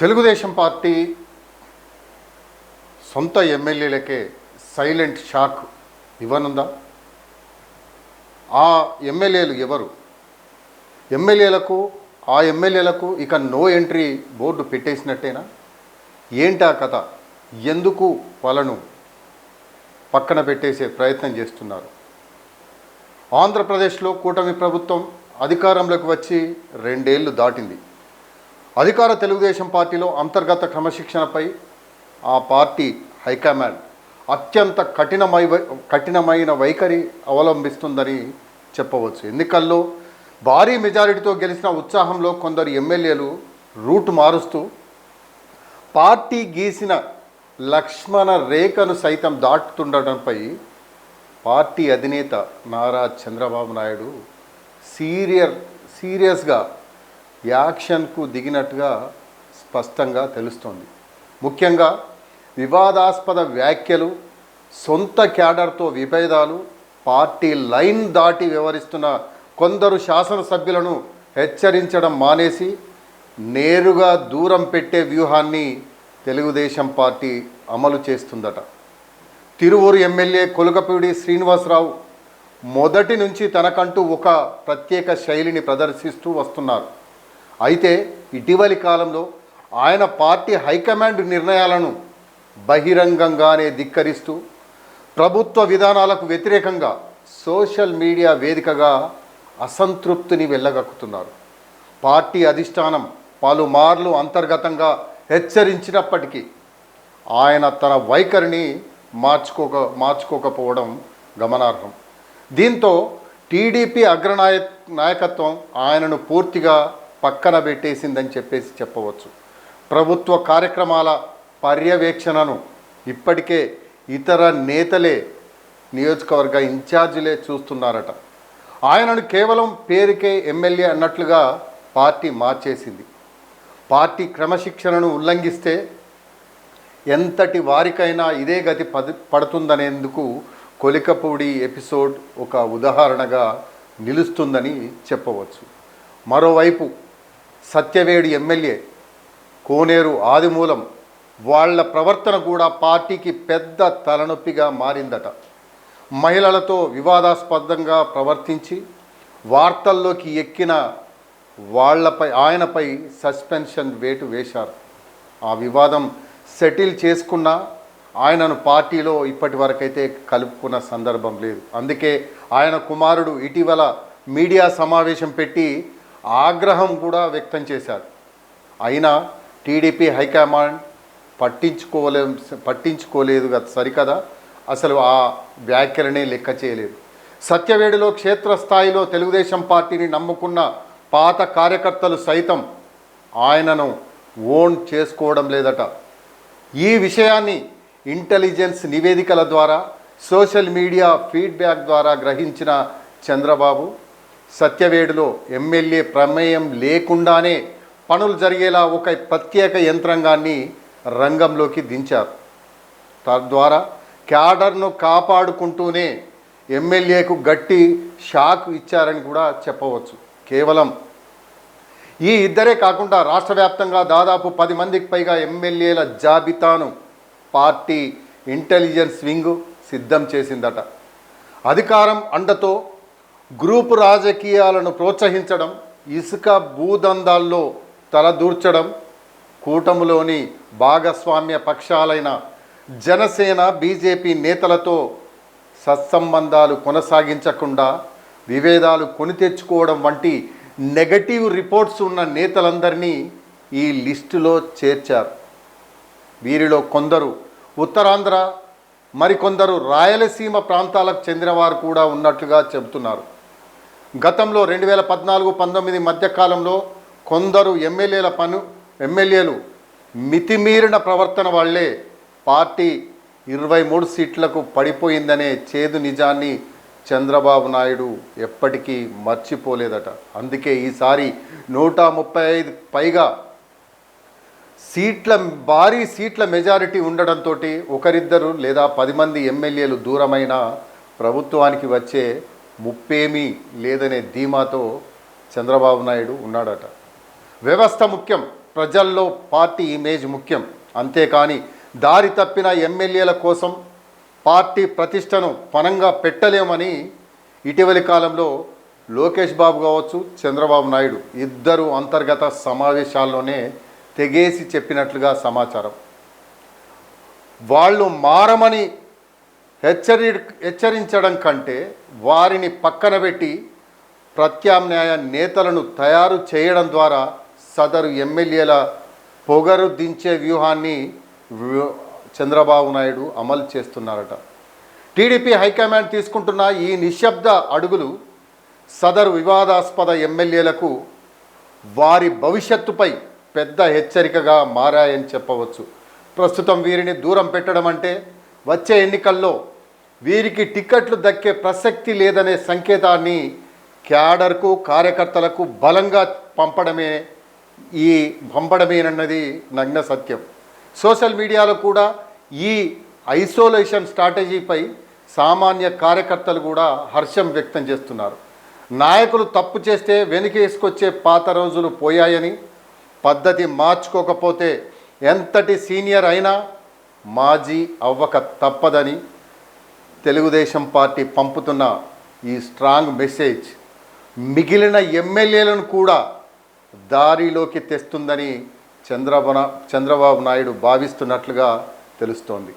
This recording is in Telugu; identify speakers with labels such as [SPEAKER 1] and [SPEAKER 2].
[SPEAKER 1] తెలుగుదేశం పార్టీ సొంత ఎమ్మెల్యేలకే సైలెంట్ షాక్ ఇవ్వనుందా? ఆ ఎమ్మెల్యేలు ఎవరు? ఎమ్మెల్యేలకు ఇక నో ఎంట్రీ బోర్డు పెట్టేసినట్టేనా? ఏంటా కథ? ఎందుకు వాళ్ళను పక్కన పెట్టేసే ప్రయత్నం చేస్తున్నారు? ఆంధ్రప్రదేశ్లో కూటమి ప్రభుత్వం అధికారంలోకి వచ్చి 2 ఏళ్ళు దాటింది. అధికార తెలుగుదేశం పార్టీలో అంతర్గత క్రమశిక్షణపై ఆ పార్టీ హైకమాండ్ అత్యంత కఠినమైన వైఖరి అవలంబిస్తుందని చెప్పవచ్చు. ఎన్నికల్లో భారీ మెజారిటీతో గెలిచిన ఉత్సాహంలో కొందరు ఎమ్మెల్యేలు రూటు మారుస్తూ పార్టీ గీసిన లక్ష్మణ రేఖను సైతం దాటుతుండటంపై పార్టీ అధినేత నారా చంద్రబాబు నాయుడు సీరియస్గా యాక్షన్కు దిగినట్టుగా స్పష్టంగా తెలుస్తోంది. ముఖ్యంగా వివాదాస్పద వ్యాఖ్యలు, సొంత క్యాడర్తో విభేదాలు, పార్టీ లైన్ దాటి వ్యవహరిస్తున్న కొందరు శాసనసభ్యులను హెచ్చరించడం మానేసి నేరుగా దూరం పెట్టే వ్యూహాన్ని తెలుగుదేశం పార్టీ అమలు చేస్తుందట. తిరువూరు ఎమ్మెల్యే కొలుకపూడి శ్రీనివాసరావు మొదటి నుంచి తనకంటూ ఒక ప్రత్యేక శైలిని ప్రదర్శిస్తూ వస్తున్నారు. అయితే ఇటీవలి కాలంలో ఆయన పార్టీ హైకమాండ్ నిర్ణయాలను బహిరంగంగానే ధిక్కరిస్తూ ప్రభుత్వ విధానాలకు వ్యతిరేకంగా సోషల్ మీడియా వేదికగా అసంతృప్తిని వెళ్ళగక్కుతున్నారు. పార్టీ అధిష్టానం పలుమార్లు అంతర్గతంగా హెచ్చరించినప్పటికీ ఆయన తన వైఖరిని మార్చుకోకపోవడం గమనార్హం. దీంతో టీడీపీ నాయకత్వం ఆయనను పూర్తిగా పక్కన పెట్టేసిందని చెప్పవచ్చు. ప్రభుత్వ కార్యక్రమాల పర్యవేక్షణను ఇప్పటికే ఇతర నేతలే, నియోజకవర్గ ఇన్ఛార్జీలే చూస్తున్నారట. ఆయనను కేవలం పేరుకే ఎమ్మెల్యే అన్నట్లుగా పార్టీ మార్చేసింది. పార్టీ క్రమశిక్షణను ఉల్లంఘిస్తే ఎంతటి వారికైనా ఇదే గతి పడుతుందనేందుకు కొలికపూడి ఎపిసోడ్ ఒక ఉదాహరణగా నిలుస్తుందని చెప్పవచ్చు. మరోవైపు సత్యవేడు ఎమ్మెల్యే కోనేరు ఆదిమూలం వాళ్ళ ప్రవర్తన కూడా పార్టీకి పెద్ద తలనొప్పిగా మారిందట. మహిళలతో వివాదాస్పదంగా ప్రవర్తించి వార్తల్లోకి ఎక్కిన ఆయనపై సస్పెన్షన్ వేటు వేశారు. ఆ వివాదం సెటిల్ చేసుకున్న ఆయనను పార్టీలో ఇప్పటి వరకైతే కలుపుకున్న సందర్భం లేదు. అందుకే ఆయన కుమారుడు ఇటీవల మీడియా సమావేశం పెట్టి ఆగ్రహం కూడా వ్యక్తం చేశారు. అయినా టీడీపీ హైకమాండ్ పట్టించుకోలేదు సరికదా, అసలు ఆ వ్యాఖ్యలనే లెక్క చేయలేదు. సత్యవేడులో క్షేత్రస్థాయిలో తెలుగుదేశం పార్టీని నమ్ముకున్న పాత కార్యకర్తలు సైతం ఆయనను ఓన్ చేసుకోవడం లేదట. ఈ విషయాన్ని ఇంటెలిజెన్స్ నివేదికల ద్వారా, సోషల్ మీడియా ఫీడ్బ్యాక్ ద్వారా గ్రహించిన చంద్రబాబు సత్యవేడులో ఎమ్మెల్యే ప్రమేయం లేకుండానే పనులు జరిగేలా ఒక ప్రత్యేక యంత్రాంగాన్ని రంగంలోకి దించారు. తద్వారా క్యాడర్ను కాపాడుకుంటూనే ఎమ్మెల్యేకు గట్టి షాక్ ఇచ్చారని కూడా చెప్పవచ్చు. కేవలం ఈ ఇద్దరే కాకుండా రాష్ట్ర వ్యాప్తంగా దాదాపు 10 మందికి పైగా ఎమ్మెల్యేల జాబితాను పార్టీ ఇంటెలిజెన్స్ వింగ్ సిద్ధం చేసిందట. అధికారం అండతో గ్రూపు రాజకీయాలను ప్రోత్సహించడం, ఇసుక భూదందాల్లో తలదూర్చడం, కూటమిలోని భాగస్వామ్య పక్షాలైన జనసేన, బీజేపీ నేతలతో సత్సంబంధాలు కొనసాగించకుండా విభేదాలు కొని తెచ్చుకోవడం వంటి నెగటివ్ రిపోర్ట్స్ ఉన్న నేతలందరినీ ఈ లిస్టులో చేర్చారు. వీరిలో కొందరు ఉత్తరాంధ్ర, మరికొందరు రాయలసీమ ప్రాంతాలకు చెందినవారు కూడా ఉన్నట్లుగా చెబుతున్నారు. గతంలో 2014-19 మధ్యకాలంలో కొందరు ఎమ్మెల్యేలు మితిమీరిన ప్రవర్తన వల్లే పార్టీ 23 సీట్లకు పడిపోయిందనే చేదు నిజాన్ని చంద్రబాబు నాయుడు ఎప్పటికీ మర్చిపోలేదట. అందుకే ఈసారి 135 పైగా భారీ సీట్ల మెజారిటీ ఉండడంతో ఒకరిద్దరు లేదా 10 మంది ఎమ్మెల్యేలు దూరమైన ప్రభుత్వానికి వచ్చే ముప్పేమీ లేదనే ధీమాతో చంద్రబాబు నాయుడు ఉన్నాడట. వ్యవస్థ ముఖ్యం, ప్రజల్లో పార్టీ ఇమేజ్ ముఖ్యం. అంతేకాని దారి తప్పిన ఎమ్మెల్యేల కోసం పార్టీ ప్రతిష్టను పణంగా పెట్టలేమని ఇటీవలి కాలంలో లోకేష్ బాబు కావచ్చు, చంద్రబాబు నాయుడు ఇద్దరు అంతర్గత సమావేశాల్లోనే తెగేసి చెప్పినట్లుగా సమాచారం. వాళ్ళు మారమని హెచ్చరించడం కంటే వారిని పక్కన పెట్టి ప్రత్యామ్నాయ నేతలను తయారు చేయడం ద్వారా సదరు ఎమ్మెల్యేల పొగరు దించే వ్యూహాన్ని చంద్రబాబు నాయుడు అమలు చేస్తున్నారట. టీడీపీ హైకమాండ్ తీసుకుంటున్న ఈ నిశ్శబ్ద అడుగులు సదరు వివాదాస్పద ఎమ్మెల్యేలకు వారి భవిష్యత్తుపై పెద్ద హెచ్చరికగా మారాయని చెప్పవచ్చు. ప్రస్తుతం వీరిని దూరం పెట్టడం అంటే వచ్చే ఎన్నికల్లో వీరికి టిక్కెట్లు దక్కే ప్రసక్తి లేదనే సంకేతాన్ని క్యాడర్కు, కార్యకర్తలకు బలంగా పంపడమేనన్నది నగ్న సత్యం. సోషల్ మీడియాలో కూడా ఈ ఐసోలేషన్ స్ట్రాటజీపై సామాన్య కార్యకర్తలు కూడా హర్షం వ్యక్తం చేస్తున్నారు. నాయకులు తప్పు చేస్తే వెనుకేసుకొచ్చే పాత రోజులు పోయాయని, పద్ధతి మార్చుకోకపోతే ఎంతటి సీనియర్ అయినా మాజీ అవ్వక తప్పదని తెలుగుదేశం పార్టీ పంపుతున్న ఈ స్ట్రాంగ్ మెసేజ్ మిగిలిన ఎమ్మెల్యేలను కూడా దారిలోకి తెస్తుందని చంద్రబాబు నాయుడు భావిస్తున్నట్లుగా తెలుస్తోంది.